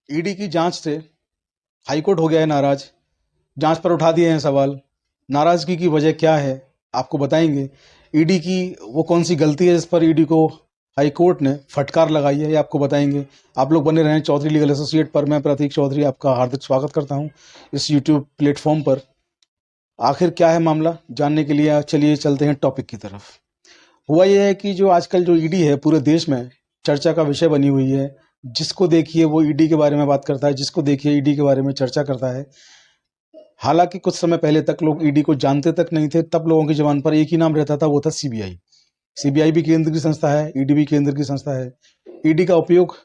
ED की जांच से हाईकोर्ट हो गया है नाराज। जांच पर उठा दिए हैं सवाल। नाराजगी की वजह क्या है आपको बताएंगे। ईडी की वो कौन सी गलती है जिस पर ईडी को हाईकोर्ट ने फटकार लगाई है, ये आपको बताएंगे। आप लोग बने रहें चौधरी लीगल एसोसिएट पर। मैं प्रतीक चौधरी आपका हार्दिक स्वागत करता हूं इस यूट्यूब प्लेटफॉर्म पर। आखिर क्या है मामला जानने के लिए चलिए चलते हैं टॉपिक की तरफ। हुआ यह है कि जो आजकल जो ईडी है पूरे देश में चर्चा का विषय बनी हुई है। जिसको देखिए वो ईडी के बारे में बात करता है, जिसको देखिए ईडी के बारे में चर्चा करता है। हालांकि कुछ समय पहले तक लोग ईडी को जानते तक नहीं थे। तब लोगों की जुबान पर एक ही नाम रहता था, वो था सीबीआई। सीबीआई भी केंद्र की संस्था है, ईडी भी केंद्र की संस्था है। ईडी का उपयोग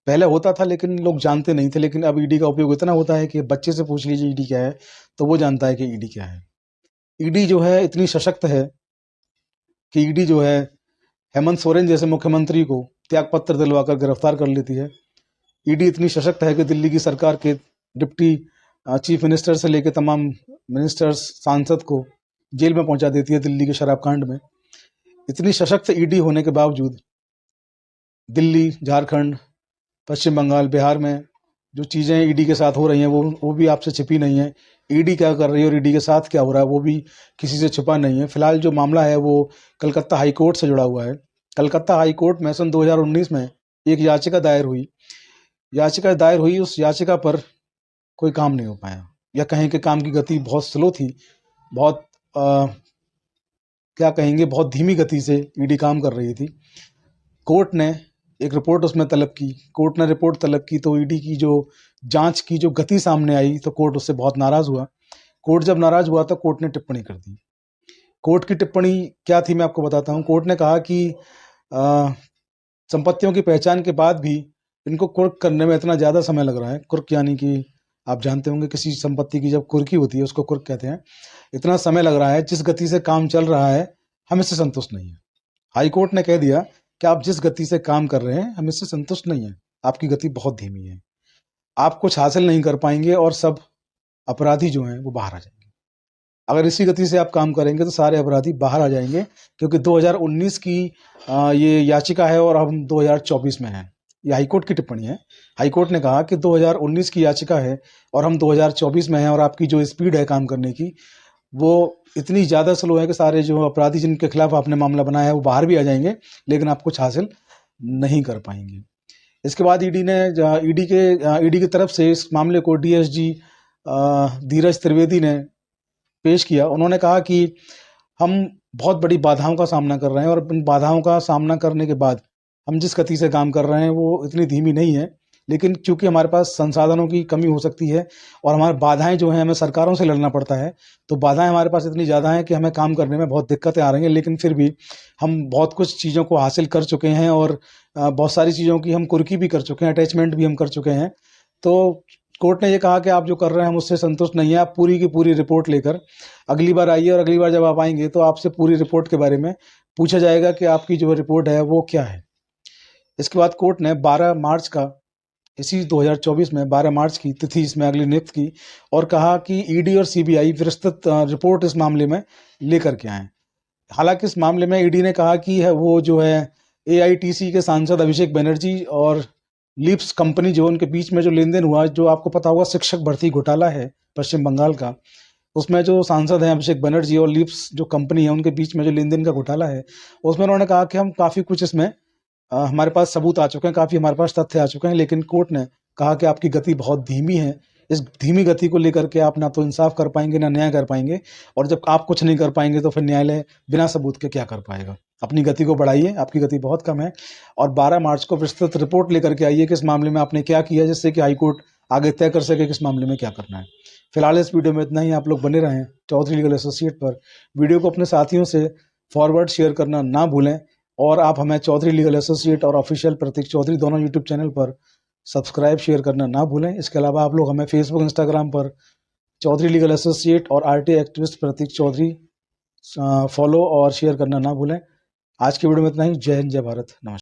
पहले होता था लेकिन लोग जानते नहीं थे। लेकिन अब ईडी का उपयोग इतना होता है कि बच्चे से पूछ लीजिए ईडी क्या है तो वो जानता है कि ईडी क्या है। ईडी जो है इतनी सशक्त है कि ईडी जो है हेमंत सोरेन जैसे मुख्यमंत्री को त्यागपत्र दिलवाकर गिरफ्तार कर लेती है। ईडी इतनी सशक्त है कि दिल्ली की सरकार के डिप्टी चीफ मिनिस्टर से लेकर तमाम मिनिस्टर्स, सांसद को जेल में पहुंचा देती है दिल्ली के शराब कांड में। इतनी सशक्त ईडी होने के बावजूद दिल्ली, झारखंड, पश्चिम बंगाल, बिहार में जो चीज़ें ईडी के साथ हो रही हैं वो भी आपसे छिपी नहीं है। ईडी क्या कर रही है और ईडी के साथ क्या हो रहा है वो भी किसी से छुपा नहीं है। फिलहाल जो मामला है वो कलकत्ता हाई कोर्ट से जुड़ा हुआ है। कलकत्ता हाई कोर्ट में सन 2019 में एक याचिका दायर हुई। उस याचिका पर कोई काम नहीं हो पाया, या कहें कि काम की गति बहुत स्लो थी। बहुत क्या कहेंगे, बहुत धीमी गति से ईडी काम कर रही थी। कोर्ट ने एक रिपोर्ट उसमें तलब की। कोर्ट ने रिपोर्ट तलब की तो ईडी की जो जांच की जो गति सामने आई तो कोर्ट उससे बहुत नाराज हुआ। कोर्ट जब नाराज हुआ तो कोर्ट ने टिप्पणी कर दी। कोर्ट की टिप्पणी क्या थी मैं आपको बताता हूँ। कोर्ट ने कहा कि संपत्तियों की पहचान के बाद भी इनको कुर्क करने में इतना ज़्यादा समय लग रहा है। कुर्क यानी कि आप जानते होंगे किसी संपत्ति की जब कुर्की होती है उसको कुर्क कहते हैं। इतना समय लग रहा है, जिस गति से काम चल रहा है हम इससे संतुष्ट नहीं है। हाई कोर्ट ने कह दिया कि आप जिस गति से काम कर रहे हैं हम इससे संतुष्ट नहीं है, आपकी गति बहुत धीमी है, आप कुछ हासिल नहीं कर पाएंगे और सब अपराधी जो हैं वो बाहर आ जाएंगे। अगर इसी गति से आप काम करेंगे तो सारे अपराधी बाहर आ जाएंगे, क्योंकि 2019 की ये याचिका है और हम 2024 में हैं। ये हाईकोर्ट की टिप्पणी है। हाईकोर्ट ने कहा कि 2019 की याचिका है और हम 2024 में हैं और आपकी जो स्पीड है काम करने की वो इतनी ज़्यादा स्लो है कि सारे जो अपराधी जिनके खिलाफ आपने मामला बनाया है वो बाहर भी आ जाएंगे, लेकिन आप कुछ हासिल नहीं कर पाएंगे। इसके बाद ईडी की तरफ से इस मामले को डीएसजी धीरज त्रिवेदी ने पेश किया। उन्होंने कहा कि हम बहुत बड़ी बाधाओं का सामना कर रहे हैं और इन बाधाओं का सामना करने के बाद हम जिस गति से काम कर रहे हैं वो इतनी धीमी नहीं है, लेकिन क्योंकि हमारे पास संसाधनों की कमी हो सकती है और हमारी बाधाएं जो हैं हमें सरकारों से लड़ना पड़ता है, तो बाधाएं हमारे पास इतनी ज़्यादा हैं कि हमें काम करने में बहुत दिक्कतें आ रही हैं। लेकिन फिर भी हम बहुत कुछ चीज़ों को हासिल कर चुके हैं और बहुत सारी चीज़ों की हम कुर्की भी कर चुके हैं, अटैचमेंट भी हम कर चुके हैं। तो कोर्ट ने ये कहा कि आप जो कर रहे हैं हम उससे संतुष्ट नहीं है, आप पूरी की पूरी रिपोर्ट लेकर अगली बार आइए और अगली बार जब आप आएंगे तो आपसे पूरी रिपोर्ट के बारे में पूछा जाएगा कि आपकी जो रिपोर्ट है वो क्या है। इसके बाद कोर्ट ने 12 मार्च का, इसी 2024 में 12 मार्च की तिथि इसमें अगली नियुक्त की और कहा कि ईडी और सीबीआई विस्तृत रिपोर्ट इस मामले में लेकर के आए। हालांकि इस मामले में ईडी ने कहा कि वो जो है एआईटीसी के सांसद अभिषेक बनर्जी और लिप्स कंपनी जो उनके बीच में जो लेन देन हुआ, जो आपको पता होगा शिक्षक भर्ती घोटाला है पश्चिम बंगाल का, उसमें जो सांसद हैं अभिषेक बनर्जी और लिप्स जो कंपनी है उनके बीच में जो लेन देन का घोटाला है, उसमें उन्होंने कहा कि हम काफ़ी कुछ इसमें हमारे पास सबूत आ चुके हैं, काफ़ी हमारे पास तथ्य आ चुके हैं। लेकिन कोर्ट ने कहा कि आपकी गति बहुत धीमी है, इस धीमी गति को लेकर के आप ना तो इंसाफ कर पाएंगे ना न्याय कर पाएंगे, और जब आप कुछ नहीं कर पाएंगे तो फिर न्यायालय बिना सबूत के क्या कर पाएगा। अपनी गति को बढ़ाइए, आपकी गति बहुत कम है, और 12 मार्च को विस्तृत रिपोर्ट लेकर के आइए कि इस मामले में आपने क्या किया, जिससे कि हाईकोर्ट आगे तय कर सके कि इस मामले में क्या करना है। फिलहाल इस वीडियो में इतना ही। आप लोग बने रहें चौधरी लीगल एसोसिएट पर। वीडियो को अपने साथियों से फॉरवर्ड शेयर करना ना भूलें, और आप हमें चौधरी लीगल एसोसिएट और ऑफिशियल प्रतीक चौधरी दोनों यूट्यूब चैनल पर सब्सक्राइब शेयर करना ना भूलें। इसके अलावा आप लोग हमें फेसबुक, इंस्टाग्राम पर चौधरी लीगल एसोसिएट और आरटी एक्टिविस्ट प्रतीक चौधरी फॉलो और शेयर करना ना भूलें। आज की वीडियो में इतना ही। जय हिंद, जय भारत, नमस्कार।